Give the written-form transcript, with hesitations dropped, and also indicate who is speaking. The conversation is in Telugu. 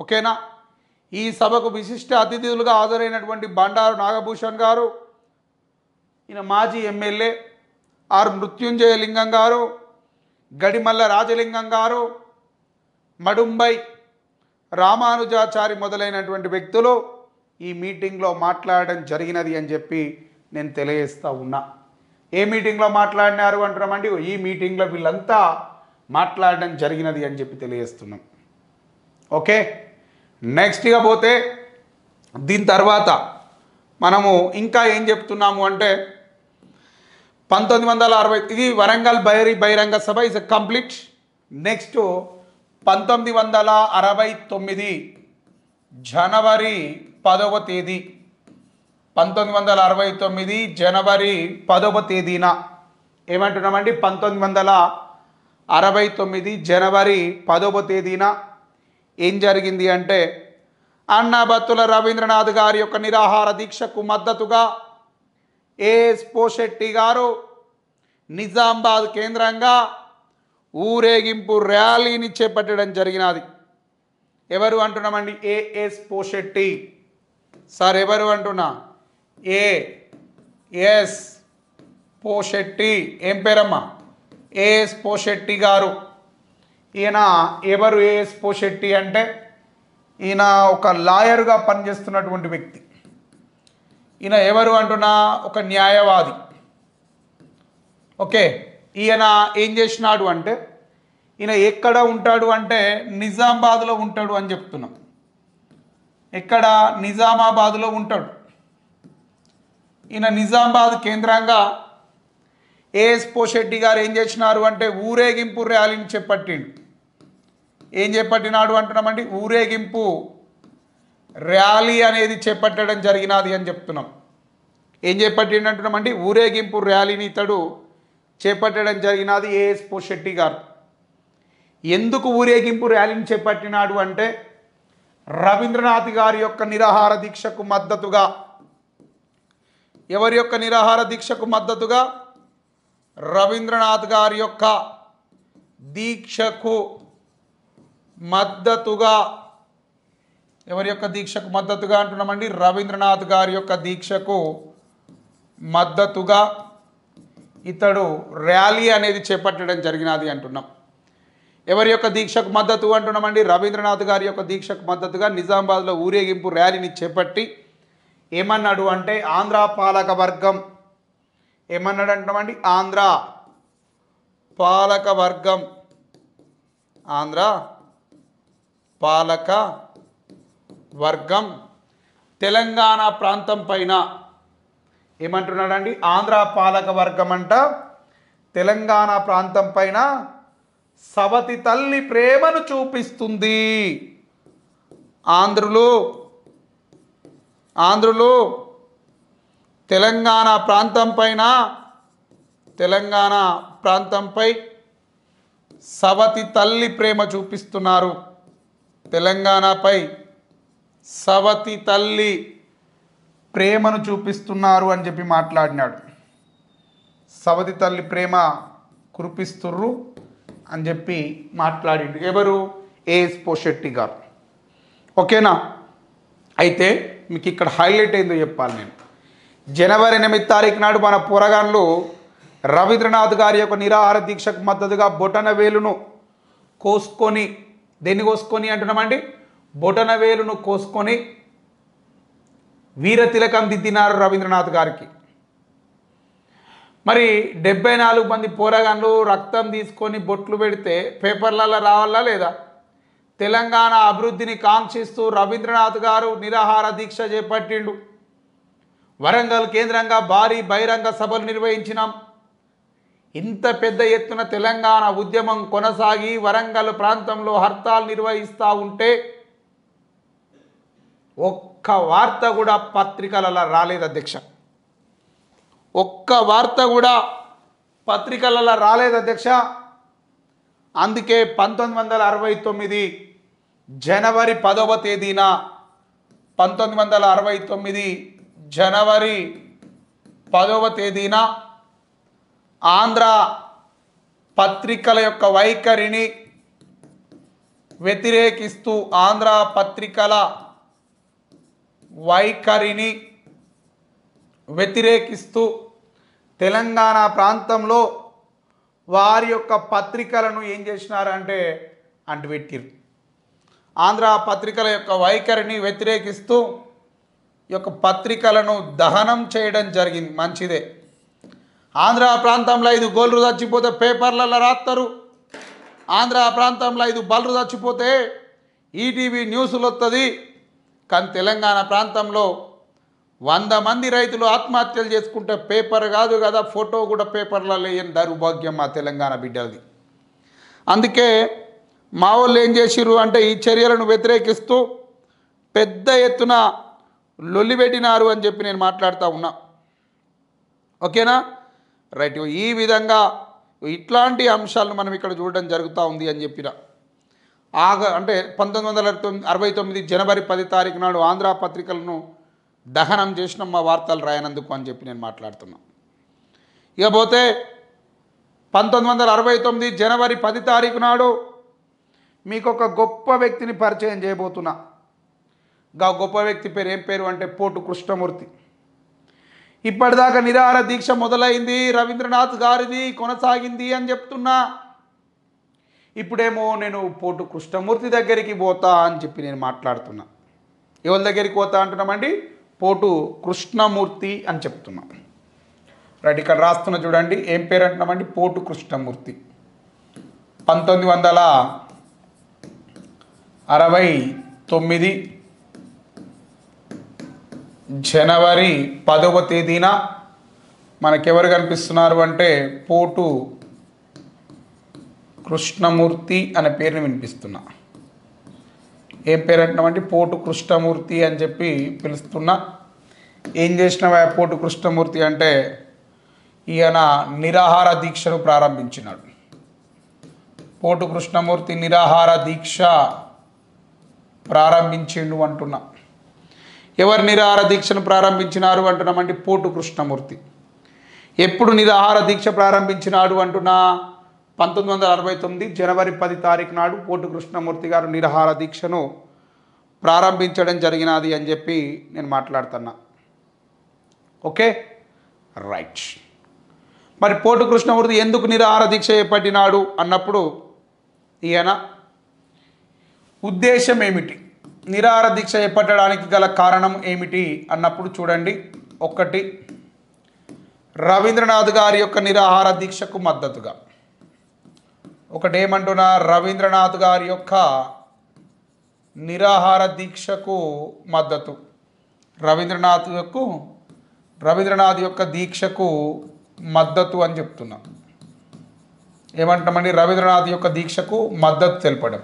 Speaker 1: ఓకేనా? ఈ సభకు విశిష్ట అతిథులుగా హాజరైనటువంటి బండారు నాగభూషణ్ గారు, ఈయన మాజీ ఎమ్మెల్యే, ఆర్ మృత్యుంజయ లింగం గారు, గడిమల్ల రాజలింగం గారు, మడుంబై రామానుజాచారి మొదలైనటువంటి వ్యక్తులు ఈ మీటింగ్లో మాట్లాడడం జరిగినది అని చెప్పి నేను తెలియజేస్తూ ఉన్నా. ఏ మీటింగ్లో మాట్లాడినారు అంటున్నామండి? ఈ మీటింగ్లో వీళ్ళంతా మాట్లాడడం జరిగినది అని చెప్పి తెలియజేస్తున్నాం. ఓకే, నెక్స్ట్గా పోతే దీని తర్వాత మనము ఇంకా ఏం చెప్తున్నాము అంటే 1960 ఇది వరంగల్ బహిరంగ సభ ఇస్ కంప్లీట్. నెక్స్ట్ 1969 జనవరి 10వ తేదీ 1969 జనవరి 10వ తేదీన ఏమంటున్నామండి? 1969 జనవరి 10వ తేదీన ఏం జరిగింది అంటే అన్నాబత్తుల రవీంద్రనాథ్ గారి యొక్క నిరాహార దీక్షకు మద్దతుగా ఏఎస్ పోషెట్టి గారు నిజామాబాద్ కేంద్రంగా ఊరేగింపు ర్యాలీని చేపట్టడం జరిగినది. ఎవరు అంటున్నామండి? As Poshetti sir. ఎవరు అంటున్నా? ఏఎస్ పోషెట్టి. ఏం పేరమ్మా? ఏఎస్ పోషెట్టి గారు. ఈయన ఎవరు? ఏఎస్ పోషెట్టి అంటే ఈయన ఒక లాయర్గా పనిచేస్తున్నటువంటి వ్యక్తి. ఈయన ఎవరు అంటున్నా? ఒక న్యాయవాది. ఓకే, ఈయన ఏం చేసినాడు అంటే ఈయన ఎక్కడ ఉంటాడు అంటే నిజామాబాద్లో ఉంటాడు అని చెప్తున్నాం. ఎక్కడ? నిజామాబాద్లో ఉంటాడు. ఈయన నిజామాబాద్ కేంద్రంగా ఏఎస్ పోషెట్టి గారు ఏం చేసినారు అంటే ఊరేగింపు ర్యాలీని చేపట్టిండు. ఏం చేపట్టినాడు అంటున్నామండి? ఊరేగింపు ర్యాలీ అనేది చేపట్టడం జరిగినది అని చెప్తున్నాం. ఏం చేపట్టిండు అంటున్నామండి? ఊరేగింపు ర్యాలీని ఇతడు చేపట్టడం జరిగినది ఏఎస్ పోషెట్టి గారు. ఎందుకు ఊరేగింపు ర్యాలీని చేపట్టినాడు అంటే రవీంద్రనాథ్ గారి యొక్క నిరాహార దీక్షకు మద్దతుగా. ఎవరి యొక్క నిరాహార దీక్షకు మద్దతుగా? రవీంద్రనాథ్ గారి యొక్క దీక్షకు మద్దతుగా. ఎవరి యొక్క దీక్షకు మద్దతుగా అంటున్నామండి? రవీంద్రనాథ్ గారి యొక్క దీక్షకు మద్దతుగా ఇతడు ర్యాలీ అనేది చేపట్టడం జరిగినది అంటున్నాం. ఎవరి యొక్క దీక్షకు మద్దతు అంటున్నామండి? రవీంద్రనాథ్ గారి యొక్క దీక్షకు మద్దతుగా నిజామాబాద్లో ఊరేగింపు ర్యాలీని చేపట్టి ఏమన్నాడు అంటే ఆంధ్ర పాలక వర్గం ఏమన్నాడు అంటున్నామండి? ఆంధ్ర పాలక వర్గం, ఆంధ్ర పాలక వర్గం తెలంగాణ ప్రాంతం పైన ఏమంటున్నాడండి? ఆంధ్ర పాలక వర్గం అంట తెలంగాణ ప్రాంతం పైన సవతి తల్లి ప్రేమను చూపిస్తుంది. ఆంధ్రులు తెలంగాణ ప్రాంతంపై సవతి తల్లి ప్రేమ చూపిస్తున్నారు. తెలంగాణపై సవతి తల్లి ప్రేమను చూపిస్తున్నారు అని చెప్పి మాట్లాడినాడు. సవతి తల్లి ప్రేమ కురిపిస్తుర్రు అని చెప్పి మాట్లాడిండు. ఎవరు? ఏఎస్ పోషెట్టి గారు. ఓకేనా? అయితే మీకు ఇక్కడ హైలైట్ ఏందో చెప్పాలి నేను. జనవరి 8 తారీఖు నాడు మన పోరగాన్లు రవీంద్రనాథ్ గారి యొక్క నిరాహార దీక్షకు మద్దతుగా బొటన వేలును కోసుకొని, దేన్ని కోసుకొని అంటున్నామండి? బొటన వేలును కోసుకొని వీరతిలకం దిద్దినారు రవీంద్రనాథ్ గారికి. మరి 74 మంది పోరగాన్లు రక్తం తీసుకొని బొట్లు పెడితే పేపర్లలో రావాలా లేదా? తెలంగాణ అభివృద్ధిని కాంక్షిస్తూ రవీంద్రనాథ్ గారు నిరాహార దీక్ష చేపట్టిండు. వరంగల్ కేంద్రంగా భారీ బహిరంగ సభలు నిర్వహించినాం. ఇంత పెద్ద ఎత్తున తెలంగాణ ఉద్యమం కొనసాగి వరంగల్ ప్రాంతంలో హర్తాల్ నిర్వహిస్తూ ఉంటే ఒక్క వార్త కూడా పత్రికలలో రాలేదు అధ్యక్ష. ఒక్క వార్త కూడా పత్రికలలో రాలేదు అధ్యక్ష. అందుకే 1969 జనవరి 10వ తేదీన 1969 జనవరి 10వ తేదీన ఆంధ్ర పత్రికల యొక్క వైఖరిని వ్యతిరేకిస్తూ ఆంధ్ర పత్రికల వైఖరిని వ్యతిరేకిస్తూ తెలంగాణ ప్రాంతంలో వారి యొక్క పత్రికలను ఏం చేసినారంటే అంటుపెట్టిరు. ఆంధ్ర పత్రికల యొక్క వైఖరిని వ్యతిరేకిస్తూ ఈ యొక్క పత్రికలను దహనం చేయడం జరిగింది. మంచిదే. ఆంధ్ర ప్రాంతంలో 5 గోళ్ళు చచ్చిపోతే పేపర్లలో రాస్తారు. ఆంధ్ర ప్రాంతంలో 5 బళ్ళు చచ్చిపోతే ఈటీవీ న్యూస్లు వస్తుంది. కానీ తెలంగాణ ప్రాంతంలో 100 మంది రైతులు ఆత్మహత్యలు చేసుకుంటే పేపర్ కాదు కదా, ఫోటో కూడా పేపర్లలో లేని దౌర్భాగ్యం మా తెలంగాణ బిడ్డలది. అందుకే మా వాళ్ళు ఏం చేసిర్రు అంటే ఈ చర్యలను వ్యతిరేకిస్తూ పెద్ద ఎత్తున లొల్లిపెట్టినారు అని చెప్పి నేను మాట్లాడుతూ ఉన్నా. ఓకేనా? రైట్. ఈ విధంగా ఇట్లాంటి అంశాలను మనం ఇక్కడ చూడడం జరుగుతూ ఉంది అని చెప్పిన అంటే 1969 జనవరి 10 తారీఖు నాడు ఆంధ్ర పత్రికలను దహనం చేసిన మా వార్తలు రాయనందుకు అని చెప్పి నేను మాట్లాడుతున్నా. ఇకపోతే 1969 జనవరి 10 తారీఖు నాడు మీకు ఒక గొప్ప వ్యక్తిని పరిచయం చేయబోతున్నా. గా గొప్ప వ్యక్తి పేరు ఏం పేరు అంటే పోటు కృష్ణమూర్తి. ఇప్పటిదాకా నిరాహార దీక్ష మొదలైంది, రవీంద్రనాథ్ గారిది కొనసాగింది అని చెప్తున్నా. ఇప్పుడేమో నేను పోటు కృష్ణమూర్తి దగ్గరికి పోతా అని చెప్పి నేను మాట్లాడుతున్నా. ఎవరి దగ్గరికి పోతా అంటున్నామండి? పోటు కృష్ణమూర్తి అని చెప్తున్నా. రైట్. ఇక్కడ రాస్తున్నా చూడండి. ఏం పేరు అంటున్నామండి? పోటు కృష్ణమూర్తి. 1969 జనవరి 10వ తేదీన మనకెవరు కనిపిస్తున్నారు అంటే పోటు కృష్ణమూర్తి అనే పేరుని వినిపిస్తున్నా. ఏం పేరు అంటున్నామంటే పోటు కృష్ణమూర్తి అని చెప్పి పిలుస్తున్నా. ఏం చేసినవా పోటు కృష్ణమూర్తి అంటే ఈయన నిరాహార దీక్షను ప్రారంభించినాడు. పోటు కృష్ణమూర్తి నిరాహార దీక్ష ప్రారంభించిండు అంటున్నా. ఎవరు నిరాహార దీక్షను ప్రారంభించినారు అంటున్నామంటే పోటు కృష్ణమూర్తి. ఎప్పుడు నిరాహార దీక్ష ప్రారంభించినాడు అంటున్నా? 1969 జనవరి 10 తారీఖు నాడు పోటు కృష్ణమూర్తి గారు నిరాహార దీక్షను ప్రారంభించడం జరిగినది అని చెప్పి నేను మాట్లాడుతున్నా. Okay, right. మరి పోటు కృష్ణమూర్తి ఎందుకు నిరాహార దీక్ష చేపట్టినాడు అన్నప్పుడు ఈయన ఉద్దేశం ఏమిటి, నిరాహార దీక్ష చేపట్టడానికి గల కారణం ఏమిటి అన్నప్పుడు చూడండి. ఒకటి, రవీంద్రనాథ్ గారి యొక్క నిరాహార దీక్షకు మద్దతుగా. ఒకటేమంటున్నా? రవీంద్రనాథ్ గారి యొక్క నిరాహార దీక్షకు మద్దతు. రవీంద్రనాథ్ యొక్క దీక్షకు మద్దతు అని చెప్తున్నా. ఏమంటామండి? రవీంద్రనాథ్ యొక్క దీక్షకు మద్దతు తెలపడం.